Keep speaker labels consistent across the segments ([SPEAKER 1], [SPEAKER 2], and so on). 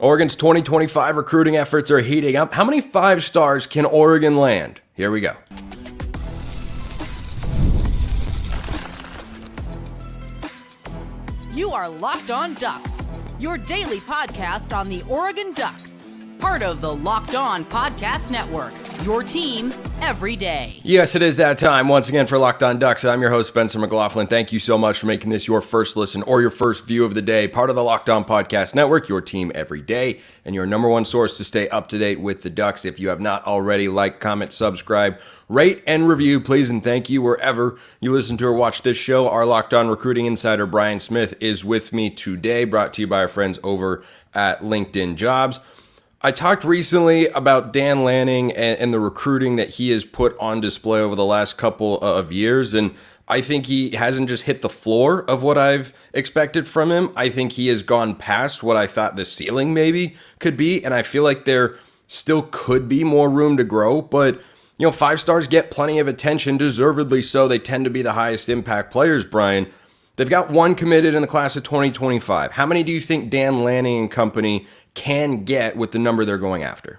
[SPEAKER 1] Oregon's 2025 recruiting efforts are heating up. How many 5 stars can Oregon land? Here we go.
[SPEAKER 2] You are Locked On Ducks, your daily podcast on the Oregon Ducks, part of the Locked On Podcast Network, your team every day.
[SPEAKER 1] Yes, it is that time once again for Locked On Ducks. I'm your host, Spencer McLaughlin. Thank you so much for making this your first listen or your first view of the day, part of the Locked On Podcast Network, your team every day, and your number one source to stay up to date with the Ducks. If you have not already, like, comment, subscribe, rate, and review, please, and thank you wherever you listen to or watch this show. Our Locked On recruiting insider, Brian Smith, is with me today, brought to you by our friends over at LinkedIn Jobs. I talked recently about Dan Lanning and the recruiting that he has put on display over the last couple of years, and I think he hasn't just hit the floor of what I've expected from him. I think he has gone past what I thought the ceiling maybe could be, and I feel like there still could be more room to grow, but 5 stars get plenty of attention, deservedly so. They tend to be the highest impact players, Brian. They've got 1 committed in the class of 2025. How many do you think Dan Lanning and company can get with the number they're going after?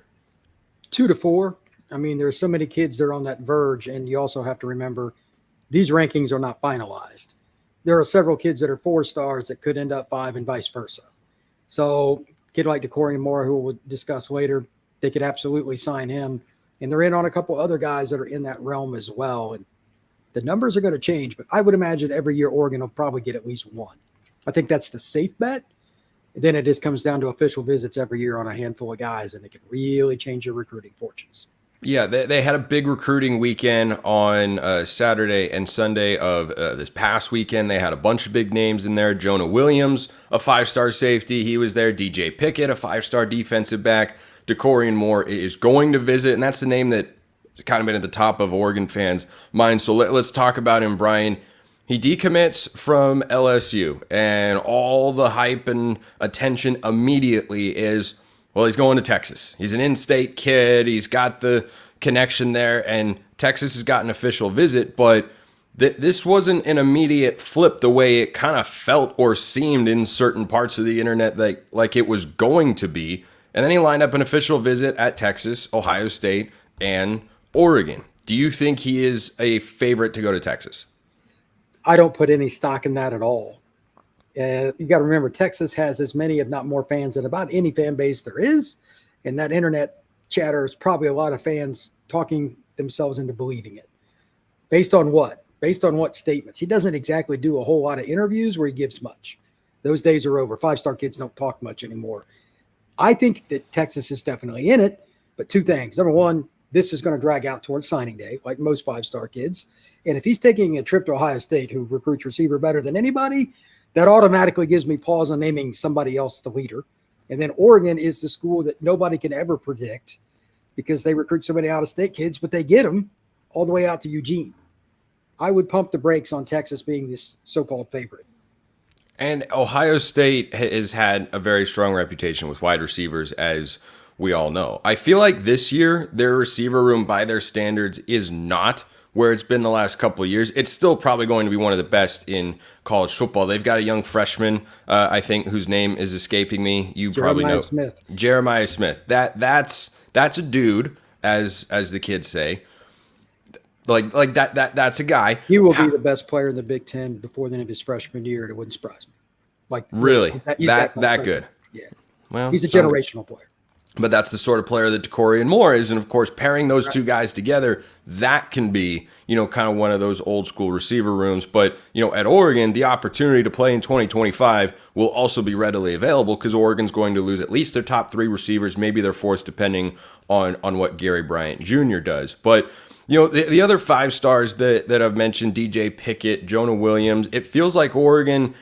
[SPEAKER 3] 2 to 4. I mean, there's so many kids that are on that verge, and you also have to remember these rankings are not finalized. There are several kids that are 4 stars that could end up 5 and vice versa. So a kid like Dakorien Moore, who we'll discuss later, they could absolutely sign him. And they're in on a couple other guys that are in that realm as well. And the numbers are going to change, but I would imagine every year Oregon will probably get at least 1. I think that's the safe bet. Then it just comes down to official visits every year on a handful of guys, and it can really change your recruiting fortunes.
[SPEAKER 1] Yeah, they had a big recruiting weekend on Saturday and Sunday of this past weekend. They had a bunch of big names in there. Jonah Williams, a 5-star safety, he was there. DJ Pickett, a 5-star defensive back. Dakorien Moore is going to visit, and that's the name that kind of been at the top of Oregon fans' minds. So let's talk about him, Brian. He decommits from LSU, and all the hype and attention immediately is, well, he's going to Texas. He's an in-state kid. He's got the connection there, and Texas has got an official visit, but this wasn't an immediate flip the way it kind of felt or seemed in certain parts of the internet like it was going to be. And then he lined up an official visit at Texas, Ohio State, and Oregon. Do you think he is a favorite to go to Texas?
[SPEAKER 3] I don't put any stock in that at all. You got to remember, Texas has as many, if not more, fans than about any fan base there is. And that internet chatter is probably a lot of fans talking themselves into believing it. Based on what? Based on what statements? He doesn't exactly do a whole lot of interviews where he gives much. Those days are over. 5-star kids don't talk much anymore. I think that Texas is definitely in it, but 2 things. Number one, this is going to drag out towards signing day, like most 5-star kids. And if he's taking a trip to Ohio State, who recruits receiver better than anybody, that automatically gives me pause on naming somebody else the leader. And then Oregon is the school that nobody can ever predict because they recruit so many out-of-state kids, but they get them all the way out to Eugene. I would pump the brakes on Texas being this so-called favorite.
[SPEAKER 1] And Ohio State has had a very strong reputation with wide receivers, as we all know. I feel like this year, their receiver room by their standards is not where it's been the last couple of years. It's still probably going to be one of the best in college football. They've got a young freshman, I think, whose name is escaping me. You probably know. Jeremiah Smith. That's a dude, as the kids say. Like that's a guy.
[SPEAKER 3] He will be the best player in the Big Ten before the end of his freshman year, and it wouldn't surprise me. Like
[SPEAKER 1] really,
[SPEAKER 3] he's
[SPEAKER 1] that good.
[SPEAKER 3] Yeah.
[SPEAKER 1] Well,
[SPEAKER 3] he's a generational player.
[SPEAKER 1] But that's the sort of player that Dakorien Moore is. And, of course, pairing those 2 guys together, that can be, kind of one of those old school receiver rooms. But, at Oregon, the opportunity to play in 2025 will also be readily available because Oregon's going to lose at least their top 3 receivers, maybe their 4th, depending on what Gary Bryant Jr. does. But, the other 5 stars that I've mentioned, DJ Pickett, Jonah Williams, it feels like Oregon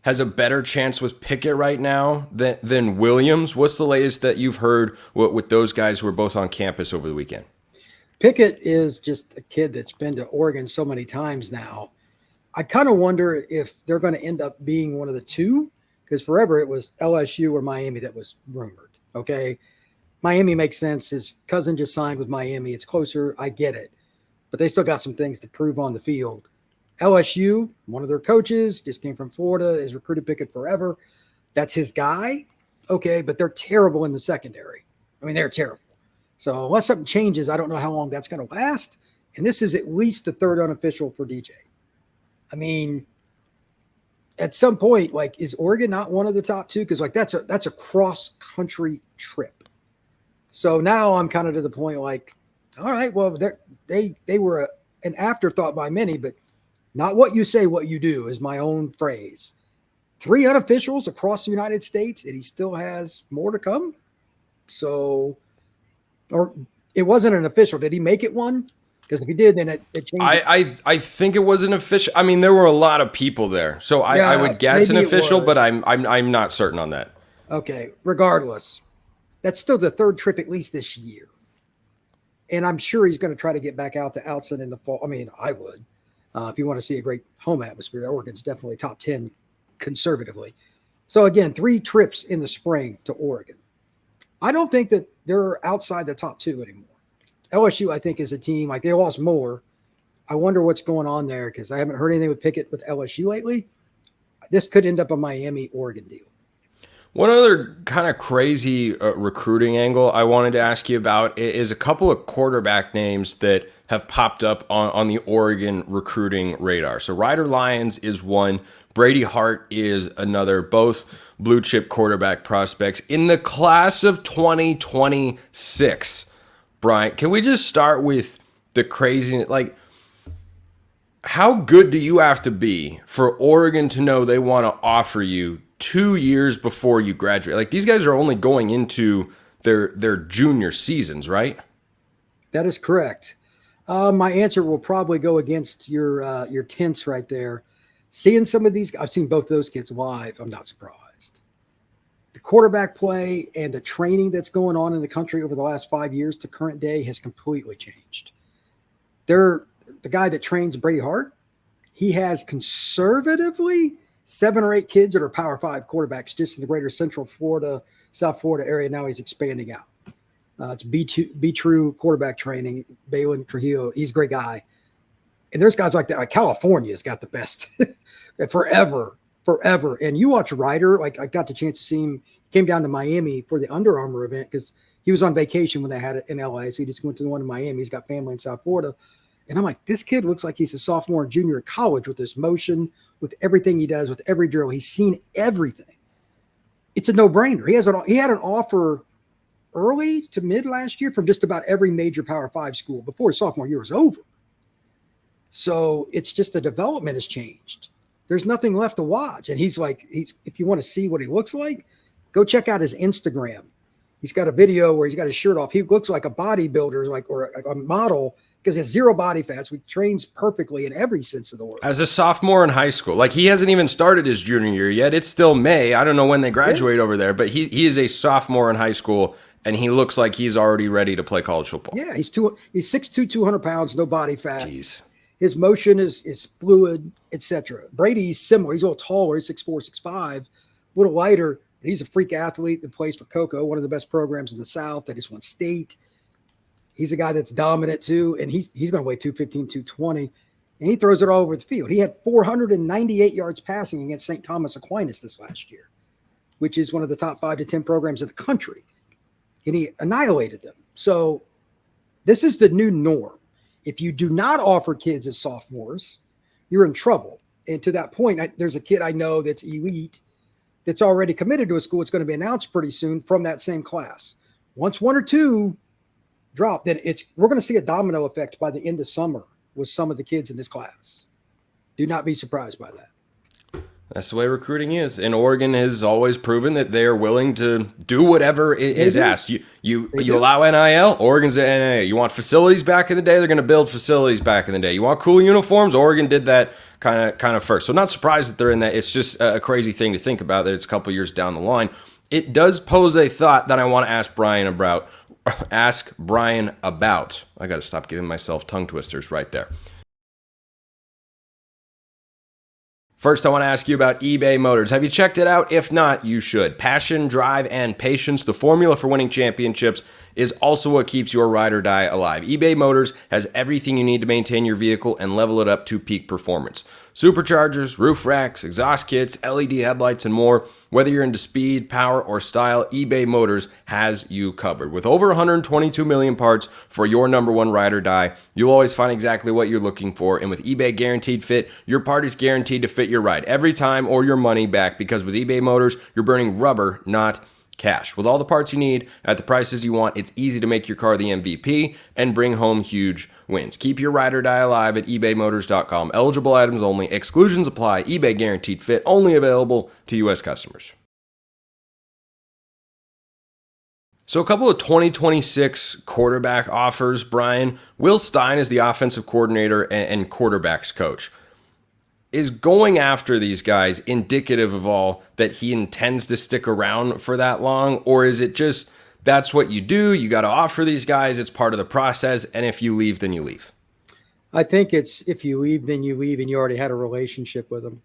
[SPEAKER 1] has a better chance with Pickett right now than Williams. What's the latest that you've heard with those guys who were both on campus over the weekend?
[SPEAKER 3] Pickett is just a kid that's been to Oregon so many times now. I kind of wonder if they're going to end up being one of the 2, because forever it was LSU or Miami that was rumored. Okay. Miami makes sense. His cousin just signed with Miami. It's closer. I get it. But they still got some things to prove on the field. LSU, one of their coaches, just came from Florida, has recruited Pickett forever. That's his guy. Okay, but they're terrible in the secondary. I mean, they're terrible. So unless something changes, I don't know how long that's going to last. And this is at least the third unofficial for DJ. I mean, at some point, like, is Oregon not one of the top two? Because like that's a cross country trip. So now I'm kind of to the point like, all right, well, they were an afterthought by many, but not what you say, what you do is my own phrase. 3 unofficials across the United States, and he still has more to come. So, or it wasn't an official. Did he make it one? Because if he did, then it changed.
[SPEAKER 1] I think it was an official. I mean, there were a lot of people there, so I would guess an official, but I'm not certain on that.
[SPEAKER 3] Okay, regardless, that's still the third trip at least this year, and I'm sure he's going to try to get back out to Outson in the fall. I mean, I would, if you want to see a great home atmosphere. Oregon's definitely top 10 conservatively. So again, 3 trips in the spring to Oregon. I don't think that they're outside the top 2 anymore. LSU, I think, is a team, like they lost Moore. I wonder what's going on there because I haven't heard anything with Pickett with LSU lately. This could end up a Miami-Oregon deal.
[SPEAKER 1] One other kind of crazy recruiting angle I wanted to ask you about is a couple of quarterback names that have popped up on the Oregon recruiting radar. So Ryder Lyons is one. Brady Hart is another. Both blue chip quarterback prospects in the class of 2026. Brian, can we just start with the crazy, like, how good do you have to be for Oregon to know they want to offer you 2 years before you graduate? Like, these guys are only going into their junior seasons, right?
[SPEAKER 3] That is correct. My answer will probably go against your tense right there. Seeing some of these, I've seen both those kids live. I'm not surprised. The quarterback play and the training that's going on in the country over the last 5 years to current day has completely changed. The guy that trains Brady Hart, he has conservatively 7 or 8 kids that are Power 5 quarterbacks just in the greater Central Florida, South Florida area. Now he's expanding out. It's Be True quarterback training. Balin Trujillo, he's a great guy. And there's guys like that. Like California's got the best forever. And you watch Ryder, like I got the chance to see him. He came down to Miami for the Under Armour event because he was on vacation when they had it in LA. So he just went to the one in Miami. He's got family in South Florida. And I'm like, this kid looks like he's a sophomore and junior in college with his motion, with everything he does, with every drill. He's seen everything. It's a no-brainer. He had an offer early to mid last year from just about every major Power 5 school before his sophomore year was over. So it's just the development has changed. There's nothing left to watch. And he's if you want to see what he looks like, go check out his Instagram. He's got a video where he's got his shirt off. He looks like a bodybuilder, or a model, because he has 0 body fats. He trains perfectly in every sense of the word.
[SPEAKER 1] As a sophomore in high school, like he hasn't even started his junior year yet. It's still May. I don't know when they graduate over there, but he is a sophomore in high school, and he looks like he's already ready to play college football.
[SPEAKER 3] Yeah, he's 6'2", 200 pounds, no body fat.
[SPEAKER 1] Jeez.
[SPEAKER 3] His motion is fluid, etc. Brady's similar. He's a little taller. He's 6'4", 6'5", a little lighter. But he's a freak athlete that plays for Cocoa, one of the best programs in the South. That just won state. He's a guy that's dominant too, and he's going to weigh 215, 220, and he throws it all over the field. He had 498 yards passing against St. Thomas Aquinas this last year, which is one of the top 5 to 10 programs in the country, and he annihilated them. So this is the new norm. If you do not offer kids as sophomores, you're in trouble. And to that point, there's a kid I know that's elite that's already committed to a school. It's going to be announced pretty soon from that same class. Once 1 or 2 drop, then we're going to see a domino effect by the end of summer with some of the kids in this class. Do not be surprised by that.
[SPEAKER 1] That's the way recruiting is. And Oregon has always proven that they are willing to do whatever is asked. You allow NIL, Oregon's at NIL. You want facilities back in the day, they're going to build facilities back in the day. You want cool uniforms, Oregon did that kind of first. So not surprised that they're in that. It's just a crazy thing to think about that it's a couple years down the line. It does pose a thought that I want to ask Brian about. I got to stop giving myself tongue twisters right there. First, I want to ask you about eBay Motors. Have you checked it out? If not, you should. Passion, drive, and patience, the formula for winning championships, is also what keeps your ride or die alive. eBay Motors has everything you need to maintain your vehicle and level it up to peak performance. Superchargers, roof racks, exhaust kits, LED headlights, and more. Whether you're into speed, power, or style, eBay Motors has you covered. With over 122 million parts for your number one ride or die, you'll always find exactly what you're looking for. And with eBay Guaranteed Fit, your part is guaranteed to fit your ride every time or your money back, because with eBay Motors, you're burning rubber, not cash. With all the parts you need at the prices you want, it's easy to make your car the MVP and bring home huge wins. Keep your ride or die alive at ebaymotors.com. Eligible items only. Exclusions apply. eBay Guaranteed Fit only available to U.S. customers. So a couple of 2026 quarterback offers, Brian. Will Stein is the offensive coordinator and quarterbacks coach. Is going after these guys indicative of all that he intends to stick around for that long? Or is it just, that's what you do, you got to offer these guys, it's part of the process, and if you leave, then you leave?
[SPEAKER 3] I think it's if you leave, then you leave, and you already had a relationship with them.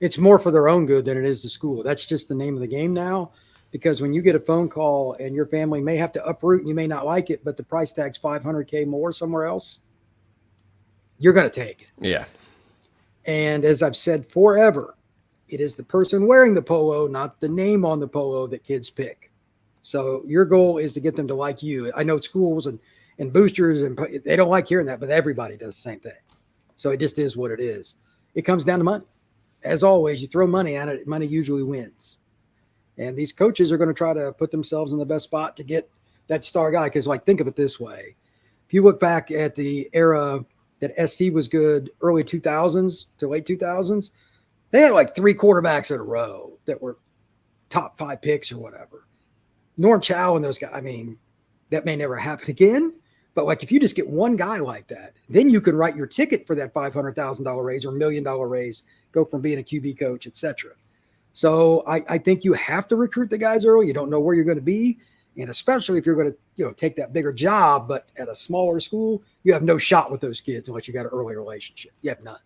[SPEAKER 3] It's more for their own good than it is the school. That's just the name of the game now, because when you get a phone call and your family may have to uproot and you may not like it, but the price tag's $500K more somewhere else, you're going to take it.
[SPEAKER 1] Yeah.
[SPEAKER 3] And as I've said forever, it is the person wearing the polo, not the name on the polo, that kids pick. So your goal is to get them to like you. I know schools and boosters, and they don't like hearing that, but everybody does the same thing. So it just is what it is. It comes down to money. As always, you throw money at it, money usually wins. And these coaches are going to try to put themselves in the best spot to get that star guy. Because, think of it this way. If you look back at the era that SC was good, early 2000s to late 2000s, they had 3 quarterbacks in a row that were top 5 picks or whatever. Norm Chow and those guys, that may never happen again. But if you just get one guy like that, then you can write your ticket for that $500,000 raise or $1 million raise, go from being a QB coach, etc. So I think you have to recruit the guys early. You don't know where you're going to be. And especially if you're going to, take that bigger job, but at a smaller school, you have no shot with those kids unless you got an early relationship. You have none.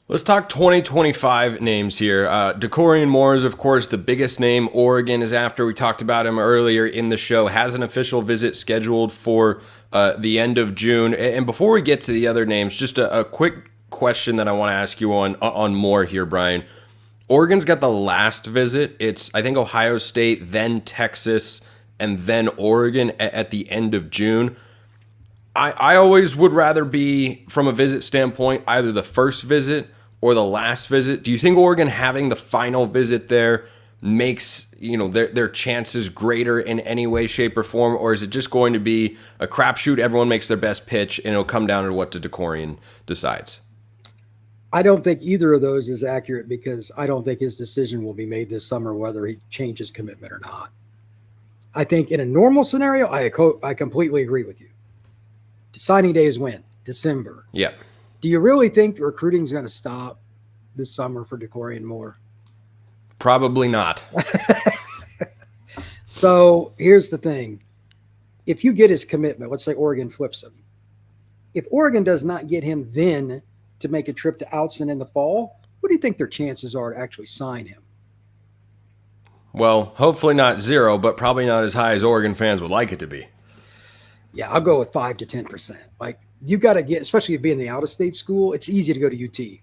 [SPEAKER 1] Let's talk 2025 names here. Dakorien Moore is, of course, the biggest name Oregon is after. We talked about him earlier in the show. Has an official visit scheduled for the end of June. And before we get to the other names, just a quick question that I want to ask you on Moore here, Brian. Oregon's got the last visit. It's, I think, Ohio State, then Texas, and then Oregon at the end of June. I always would rather be, from a visit standpoint, either the first visit or the last visit. Do you think Oregon having the final visit there makes their chances greater in any way, shape, or form? Or is it just going to be a crapshoot, everyone makes their best pitch, and it'll come down to what Dakorien decides?
[SPEAKER 3] I don't think either of those is accurate, because I don't think his decision will be made this summer whether he changes commitment or not. I think in a normal scenario, I completely agree with you. Signing day is when? December.
[SPEAKER 1] Yeah.
[SPEAKER 3] Do you really think the recruiting is going to stop this summer for Dakorien Moore?
[SPEAKER 1] Probably not.
[SPEAKER 3] So here's the thing. If you get his commitment, let's say Oregon flips him. If Oregon does not get him then to make a trip to Outson in the fall, what do you think their chances are to actually sign him?
[SPEAKER 1] Well, hopefully not 0, but probably not as high as Oregon fans would like it to be.
[SPEAKER 3] Yeah, I'll go with 5 to 10%. You got to get, especially being the out-of-state school, it's easy to go to UT.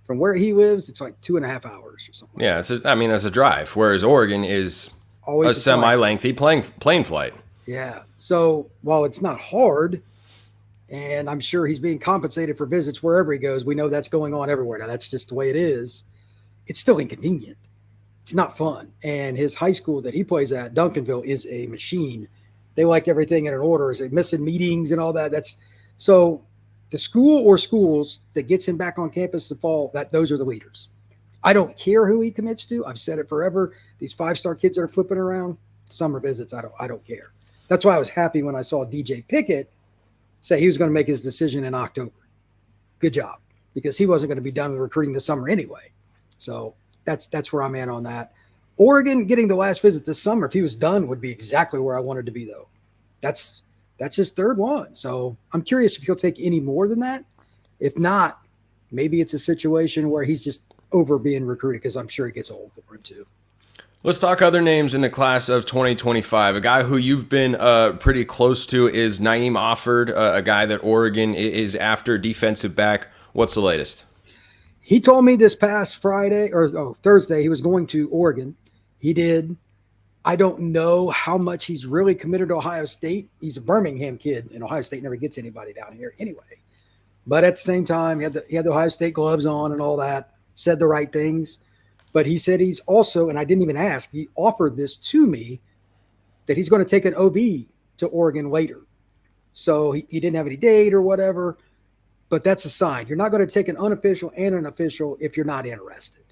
[SPEAKER 3] From where he lives, it's 2.5 hours or something.
[SPEAKER 1] Yeah, that's a drive, whereas Oregon is always a semi-lengthy plane flight.
[SPEAKER 3] Yeah, so while it's not hard, and I'm sure he's being compensated for visits wherever he goes, we know that's going on everywhere. Now, that's just the way it is. It's still inconvenient. It's not fun. And his high school that he plays at, Duncanville, is a machine. They like everything in an order. Is they missing meetings and all that? So the school or schools that gets him back on campus this fall, those are the leaders. I don't care who he commits to. I've said it forever. These 5-star kids that are flipping around, summer visits, I don't care. That's why I was happy when I saw DJ Pickett say he was going to make his decision in October. Good job, because he wasn't going to be done with recruiting this summer anyway. So that's where I'm at on that. Oregon getting the last visit this summer, if he was done, would be exactly where I wanted to be, though. That's his third one. So I'm curious if he'll take any more than that. If not, maybe it's a situation where he's just over being recruited, because I'm sure he gets old for him too.
[SPEAKER 1] Let's talk other names in the class of 2025. A guy who you've been pretty close to is Naeem Offord, a guy that Oregon is after, defensive back. What's the latest?
[SPEAKER 3] He told me this past Friday or Thursday he was going to Oregon. He did. I don't know how much he's really committed to Ohio State. He's a Birmingham kid, and Ohio State never gets anybody down here anyway. But at the same time, he had the Ohio State gloves on and all that, said the right things. But he said he's also, and I didn't even ask, he offered this to me, that he's going to take an OB to Oregon later. So he didn't have any date or whatever, but that's a sign. You're not going to take an unofficial and an official if you're not interested.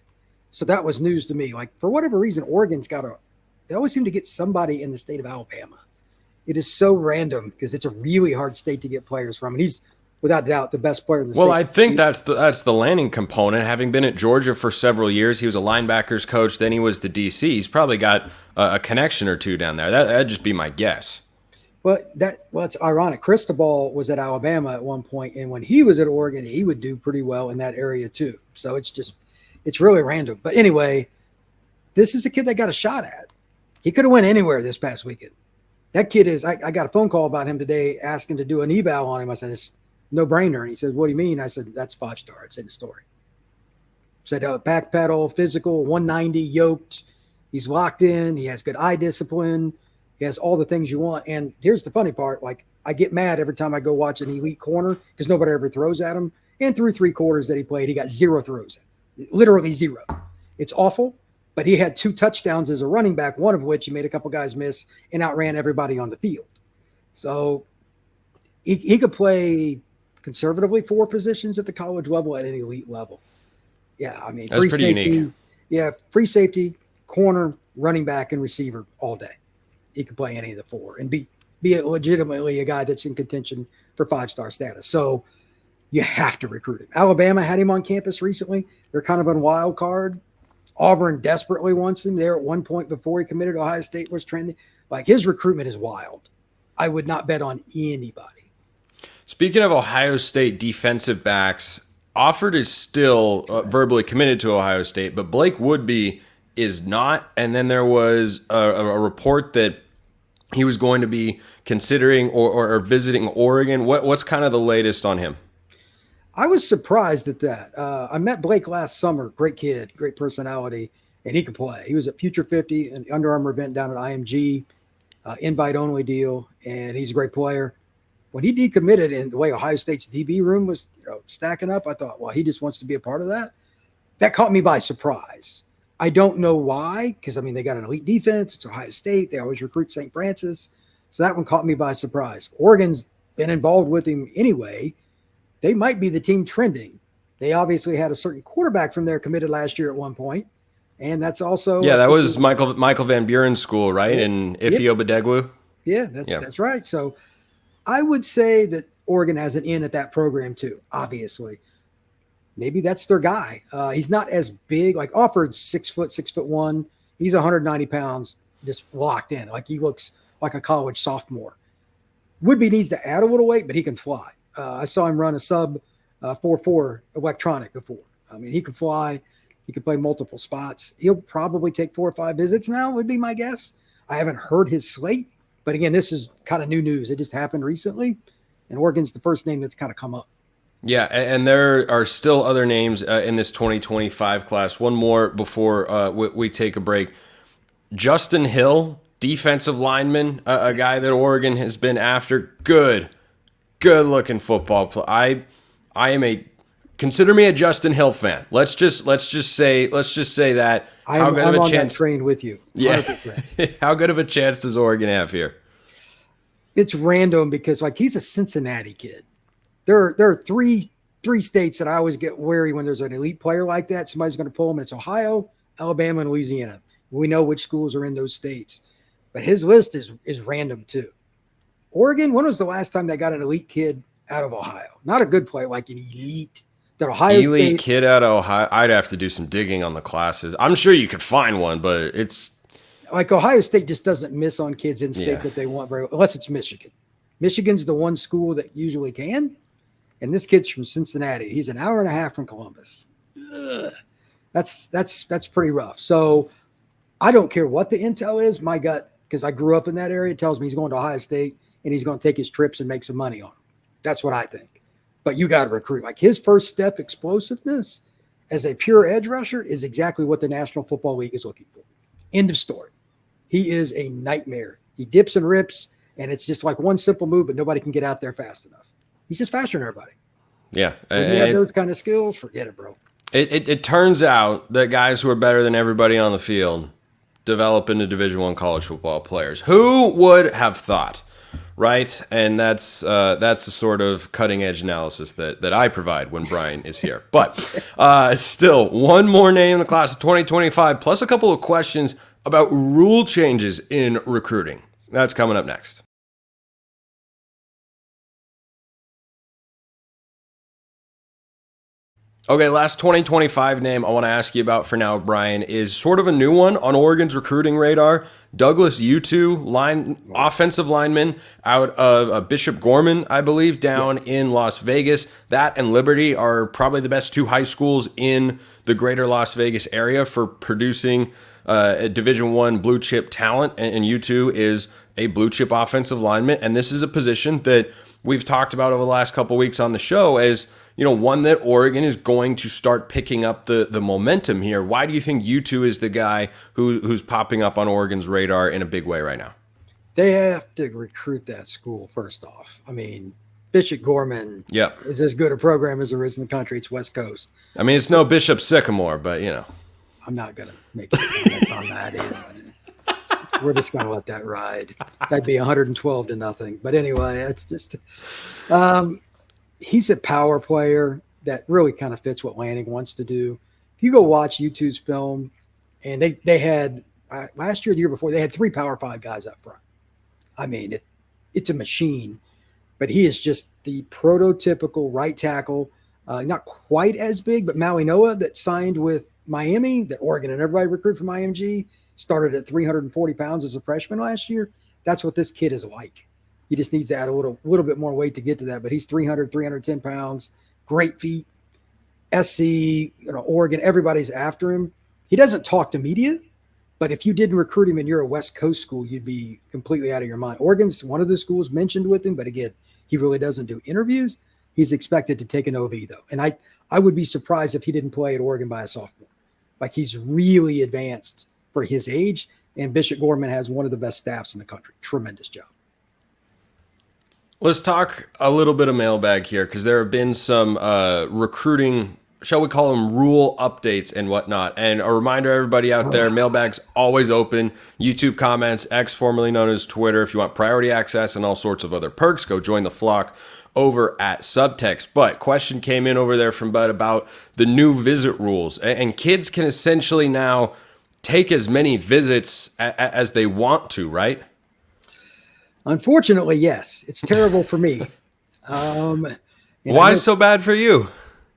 [SPEAKER 3] So that was news to me. Like, for whatever reason, Oregon's they always seem to get somebody in the state of Alabama. It is so random because it's a really hard state to get players from. And he's, without doubt, the best player in the state.
[SPEAKER 1] Well, I think that's the landing component. Having been at Georgia for several years, he was a linebackers coach, then he was the DC. He's probably got a connection or two down there. That'd just be my guess.
[SPEAKER 3] Well, it's ironic. Cristobal was at Alabama at one point, and when he was at Oregon, he would do pretty well in that area too. So it's really random. But anyway, this is a kid that got a shot at. He could have went anywhere this past weekend. That kid is, I got a phone call about him today asking to do an eval on him. I said, it's no brainer. And he said, what do you mean? I said, that's 5-star. It's in the story. Said back pedal, physical, 190, yoked. He's locked in. He has good eye discipline. He has all the things you want. And here's the funny part. Like, I get mad every time I go watch an elite corner because nobody ever throws at him. And through 3 quarters that he played, he got 0 throws. Literally 0. It's awful. But he had 2 touchdowns as a running back, one of which he made a couple guys miss and outran everybody on the field. So he could play conservatively 4 positions at the college level at an elite level. Yeah, I mean,
[SPEAKER 1] that's pretty unique.
[SPEAKER 3] Yeah, free safety, corner, running back, and receiver all day. He could play any of the 4 and be legitimately a guy that's in contention for 5-star status. So you have to recruit him. Alabama had him on campus recently. They're kind of on wild card. Auburn desperately wants him there at one point before he committed to Ohio State was trending. Like, his recruitment is wild. I would not bet on anybody.
[SPEAKER 1] Speaking of Ohio State defensive backs, Offord is still verbally committed to Ohio State, but Blake Woodby is not. And then there was a report that he was going to be considering or visiting Oregon. What's kind of the latest on him?
[SPEAKER 3] I was surprised at that. I met Blake last summer. Great kid, great personality, and he could play. He was at Future 50, an Under Armour event down at IMG, invite-only deal, and he's a great player. When he decommitted and the way Ohio State's DB room was stacking up, I thought, well, he just wants to be a part of that. That caught me by surprise. I don't know why, because, I mean, they got an elite defense. It's Ohio State. They always recruit St. Francis. So that one caught me by surprise. Oregon's been involved with him anyway. They might be the team trending. They obviously had a certain quarterback from there committed last year at one point, and that's also
[SPEAKER 1] that was Michael Van Buren's school, right? And Ife Obadegwu.
[SPEAKER 3] Yeah, that's right. So I would say that Oregon has an in at that program too. Obviously, maybe that's their guy. He's not as big. Like, Offord's 6'1". He's 190 pounds, just locked in. Like, he looks like a college sophomore. Woodby needs to add a little weight, but he can fly. I saw him run a sub 4.4 electronic before. I mean, he can fly. He can play multiple spots. He'll probably take 4 or 5 visits now, would be my guess. I haven't heard his slate. But again, this is kind of new news. It just happened recently, and Oregon's the first name that's kind of come up.
[SPEAKER 1] Yeah, and there are still other names in this 2025 class. One more before we take a break. Justin Hill, defensive lineman, a guy that Oregon has been after. Good-looking football player. I am consider me a Justin Hill fan. Let's just say that.
[SPEAKER 3] I'm on that train with you.
[SPEAKER 1] 100%. Yeah. How good of a chance does Oregon have here?
[SPEAKER 3] It's random because, like, he's a Cincinnati kid. There are three states that I always get wary when there's an elite player like that. Somebody's going to pull him. And it's Ohio, Alabama, and Louisiana. We know which schools are in those states, but his list is random too. Oregon, when was the last time they got an elite kid out of Ohio? Not a good player, like an elite. The Ohio
[SPEAKER 1] elite
[SPEAKER 3] State
[SPEAKER 1] kid out of Ohio. I'd have to do some digging on the classes. I'm sure you could find one, but it's
[SPEAKER 3] like Ohio State just doesn't miss on kids in state that they want very well, unless it's Michigan. Michigan's the one school that usually can, and this kid's from Cincinnati. He's an hour and a half from Columbus. Ugh. That's pretty rough. So I don't care what the intel is. My gut, because I grew up in that area, tells me he's going to Ohio State and he's going to take his trips and make some money on them. That's what I think. But you got to recruit. Like, his first step explosiveness as a pure edge rusher is exactly what the National Football League is looking for. End of story. He is a nightmare. He dips and rips, and it's just like one simple move, but nobody can get out there fast enough. He's just faster than everybody.
[SPEAKER 1] Yeah.
[SPEAKER 3] When you have those kind of skills, forget it, bro.
[SPEAKER 1] It turns out that guys who are better than everybody on the field develop into Division I college football players. Who would have thought, right? And that's the sort of cutting edge analysis that I provide when Brian is here. But still, one more name in the class of 2025, plus a couple of questions about rule changes in recruiting. That's coming up next. Okay, last 2025 name I want to ask you about for now, Brian, is sort of a new one on Oregon's recruiting radar. Douglas U2, offensive lineman out of Bishop Gorman, I believe, down in Las Vegas. That and Liberty are probably the best two high schools in the greater Las Vegas area for producing a Division I blue chip talent, and U2 is a blue chip offensive lineman. And this is a position that we've talked about over the last couple of weeks on the show as, you know, one that Oregon is going to start picking up the momentum here. Why do you think U2 is the guy who's popping up on Oregon's radar in a big way right now?
[SPEAKER 3] They have to recruit that school, first off. I mean, Bishop Gorman is as good a program as there is in the country. It's West Coast.
[SPEAKER 1] I mean, it's no Bishop Sycamore, but, you know.
[SPEAKER 3] I'm not going to make a comment on that either. We're just going to let that ride. That'd be 112-0. But anyway, it's just he's a power player that really kind of fits what Lanning wants to do. If you go watch U2's film, and they had last year, the year before, they had 3 Power 5 guys up front. I mean, it's a machine, but he is just the prototypical right tackle, not quite as big, but Maui Noah that signed with Miami, that Oregon and everybody recruited from IMG, started at 340 pounds as a freshman last year. That's what this kid is like. He just needs to add a little bit more weight to get to that, but he's 310 pounds, great feet. SC, Oregon, everybody's after him. He doesn't talk to media, but if you didn't recruit him and you're a West Coast school, you'd be completely out of your mind. Oregon's one of the schools mentioned with him, but again, he really doesn't do interviews. He's expected to take an OV, though. And I would be surprised if he didn't play at Oregon by a sophomore. Like, he's really advanced for his age, and Bishop Gorman has one of the best staffs in the country. Tremendous job.
[SPEAKER 1] Let's talk a little bit of mailbag here, because there have been some recruiting, shall we call them, rule updates and whatnot. And a reminder, everybody out there, mailbag's always open. YouTube comments, X, formerly known as Twitter. If you want priority access and all sorts of other perks, go join the flock over at Subtext. But question came in over there from Bud about the new visit rules. And kids can essentially now take as many visits as they want to, right?
[SPEAKER 3] Unfortunately, yes. It's terrible for me.
[SPEAKER 1] Why so bad for you?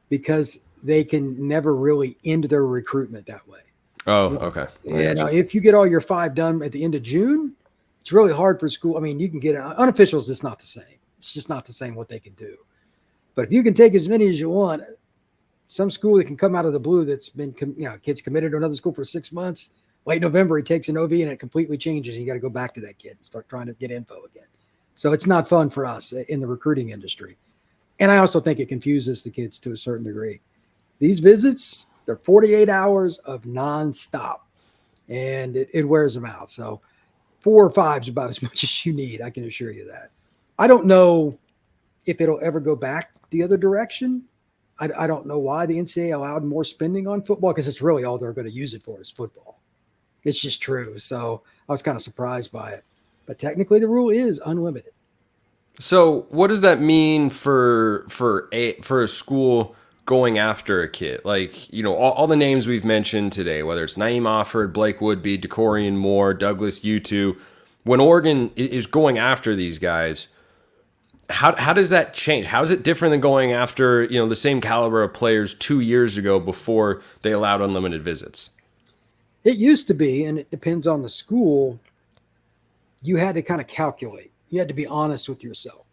[SPEAKER 3] Because they can never really end their recruitment that way.
[SPEAKER 1] Oh, okay.
[SPEAKER 3] If you get all your 5 done at the end of June, it's really hard for school. I mean, you can get it. Unofficial is just not the same. It's just not the same what they can do. But if you can take as many as you want, some school that can come out of the blue that's been, kids committed to another school for 6 months, late November, he takes an OV and it completely changes. You got to go back to that kid and start trying to get info again. So it's not fun for us in the recruiting industry. And I also think it confuses the kids to a certain degree. These visits, they're 48 hours of nonstop, and it wears them out. So 4 or 5 is about as much as you need. I can assure you that. I don't know if it'll ever go back the other direction. I don't know why the NCAA allowed more spending on football, because it's really all they're going to use it for is football. It's just true. So I was kind of surprised by it. But technically the rule is unlimited.
[SPEAKER 1] So what does that mean for a school going after a kid? Like, all the names we've mentioned today, whether it's Naeem Offord, Blake Woodby, Dakorien Moore, Douglas U2, when Oregon is going after these guys, how does that change? How is it different than going after, the same caliber of players 2 years ago before they allowed unlimited visits?
[SPEAKER 3] It used to be, and it depends on the school, you had to kind of calculate. You had to be honest with yourself.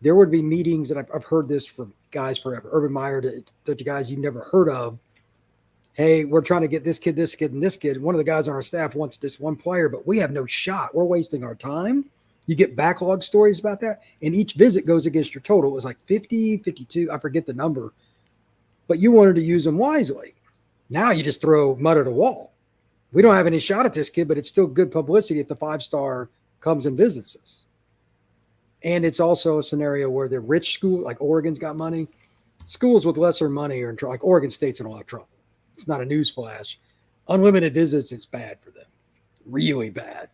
[SPEAKER 3] There would be meetings, and I've heard this from guys forever. Urban Meyer to guys you've never heard of. Hey, we're trying to get this kid, and this kid. One of the guys on our staff wants this one player, but we have no shot. We're wasting our time. You get backlog stories about that, and each visit goes against your total. It was like 50, 52. I forget the number. but you wanted to use them wisely. Now you just throw mud at a wall. We don't have any shot at this kid, but it's still good publicity if the 5-star comes and visits us. And it's also a scenario where the rich school, like Oregon's got money. Schools with lesser money are in trouble. Like Oregon State's in a lot of trouble. It's not a news flash. Unlimited visits, it's bad for them. Really bad.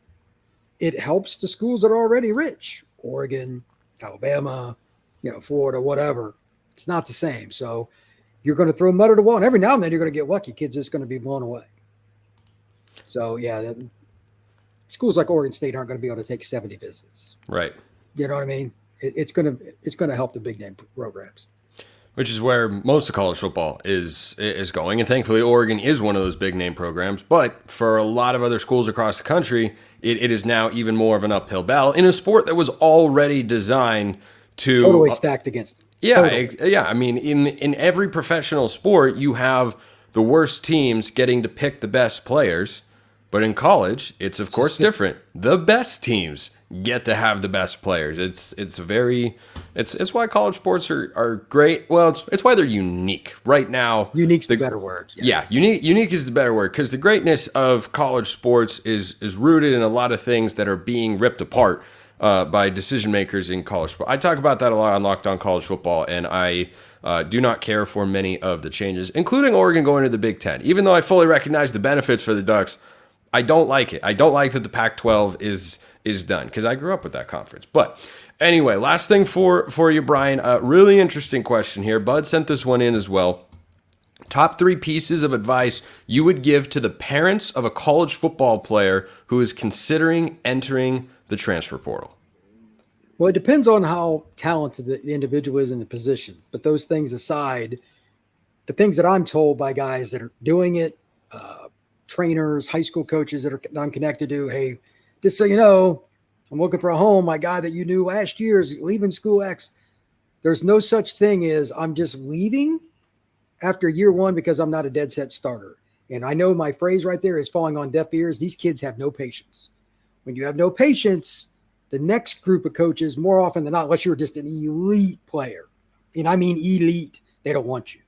[SPEAKER 3] It helps the schools that are already rich. Oregon, Alabama, Florida, whatever. It's not the same. So you're going to throw mud at the wall, and every now and then you're going to get lucky. Kids just going to be blown away. So, yeah, schools like Oregon State aren't going to be able to take 70 visits.
[SPEAKER 1] Right.
[SPEAKER 3] You know what I mean? It's going to help the big name programs.
[SPEAKER 1] Which is where most of college football is going. And thankfully, Oregon is one of those big name programs. But for a lot of other schools across the country, it is now even more of an uphill battle in a sport that was already designed to...
[SPEAKER 3] Totally stacked against them.
[SPEAKER 1] Yeah,
[SPEAKER 3] Totally.
[SPEAKER 1] yeah. I mean, in every professional sport, you have the worst teams getting to pick the best players. But in college, it's of course different. The best teams get to have the best players. It's why college sports are great. Well, it's why they're unique right now.
[SPEAKER 3] Unique's the better word. Yes.
[SPEAKER 1] Yeah, unique is the better word, because the greatness of college sports is rooted in a lot of things that are being ripped apart by decision makers in college sport. I talk about that a lot on Locked On College Football, and I do not care for many of the changes, including Oregon going to the Big Ten. Even though I fully recognize the benefits for the Ducks, I don't like it. I don't like that the Pac-12 is done, because I grew up with that conference. But anyway, last thing for you, Brian. Really interesting question here. Bud sent this one in as well. Top 3 pieces of advice you would give to the parents of a college football player who is considering entering the transfer portal.
[SPEAKER 3] Well, it depends on how talented the individual is in the position. But those things aside, the things that I'm told by guys that are doing it, trainers, high school coaches that I'm connected to, hey, just so you know, I'm looking for a home. My guy that you knew last year is leaving school X. There's no such thing as I'm just leaving after year one because I'm not a dead set starter. And I know my phrase right there is falling on deaf ears. These kids have no patience. When you have no patience, the next group of coaches, more often than not, unless you're just an elite player, and I mean elite, they don't want you.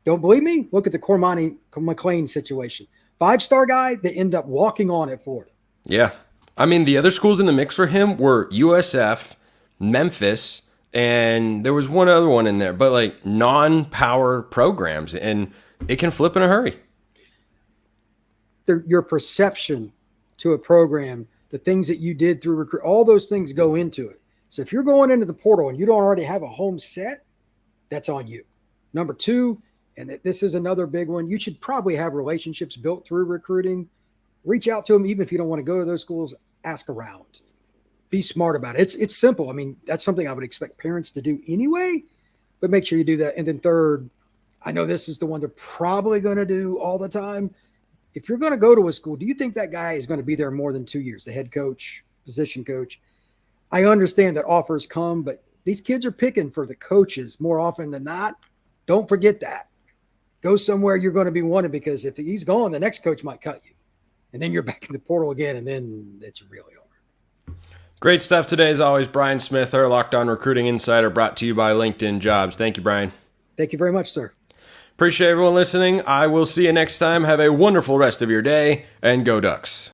[SPEAKER 3] Don't believe me? Look at the Cormani McLean situation. 5-star guy, they end up walking on at Florida.
[SPEAKER 1] Yeah. I mean, the other schools in the mix for him were USF, Memphis, and there was one other one in there, but like non-power programs, and it can flip in a hurry.
[SPEAKER 3] Your perception to a program, the things that you did through recruit, all those things go into it. So if you're going into the portal and you don't already have a home set, that's on you. Number 2, and this is another big one, you should probably have relationships built through recruiting. Reach out to them, even if you don't want to go to those schools, ask around. Be smart about it. It's simple. I mean, that's something I would expect parents to do anyway, but make sure you do that. And then third, I know this is the one they're probably going to do all the time. If you're going to go to a school, do you think that guy is going to be there more than 2 years, the head coach, position coach? I understand that offers come, but these kids are picking for the coaches more often than not. Don't forget that. Go somewhere you're going to be wanted, because if he's gone, the next coach might cut you. And then you're back in the portal again, and then it's really hard.
[SPEAKER 1] Great stuff today, as always. Brian Smith, our Locked On Recruiting Insider, brought to you by LinkedIn Jobs. Thank you, Brian.
[SPEAKER 3] Thank you very much, sir.
[SPEAKER 1] Appreciate everyone listening. I will see you next time. Have a wonderful rest of your day, and go Ducks.